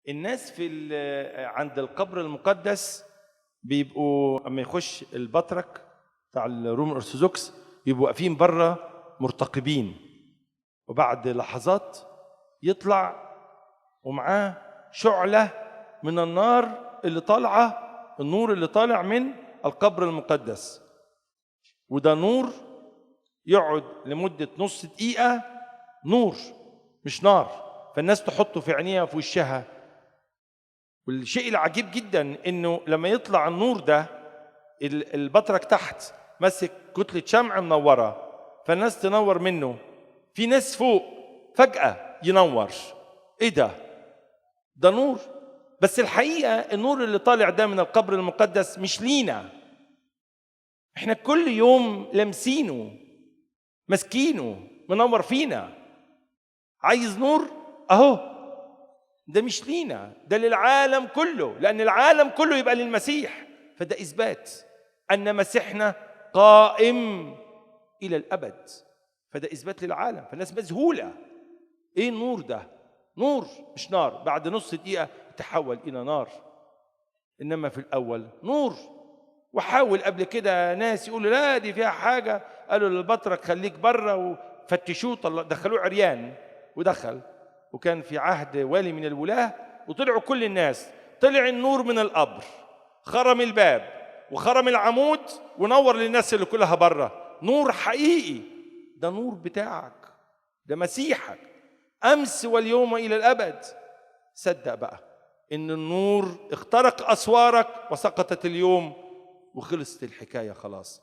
الناس عند القبر المقدس بيبقوا اما يخش البطرك بتاع الروم الارثوذكس يبقوا واقفين بره مرتقبين، وبعد لحظات يطلع ومعاه شعلة من النار اللي طالعة، النور اللي طالع من القبر المقدس، وده نور يقعد لمدة نص دقيقة، نور مش نار، فالناس تحطه في عينيها في وشها. والشيء العجيب جدا انه لما يطلع النور ده البطرك تحت ماسك كتلة شمع منورة، فالناس تنور منه، في ناس فوق فجأة ينور. ايه ده نور، بس الحقيقة النور اللي طالع ده من القبر المقدس مش لينا، احنا كل يوم لمسينه مسكينه منور فينا. عايز نور اهو، ده مش لينا، ده للعالم كله، لأن العالم كله يبقى للمسيح، فده إثبات أن مسيحنا قائم إلى الأبد، فده إثبات للعالم. فالناس مذهولة، إيه النور ده؟ نور مش نار، بعد نص دقيقة تحول إلى نار، إنما في الأول نور. وحاول قبل كده ناس يقولوا لا دي فيها حاجة، قالوا للبطرك خليك بره، وفتشوه دخلوه عريان ودخل، وكان في عهد والي من الولاة، وطلعوا كل الناس، طلع النور من القبر، خرم الباب وخرم العمود ونور للناس اللي كلها بره. نور حقيقي، ده نور بتاعك، ده مسيحك أمس واليوم إلى الأبد. صدق بقى إن النور اخترق أسوارك وسقطت اليوم وخلصت الحكاية خلاص.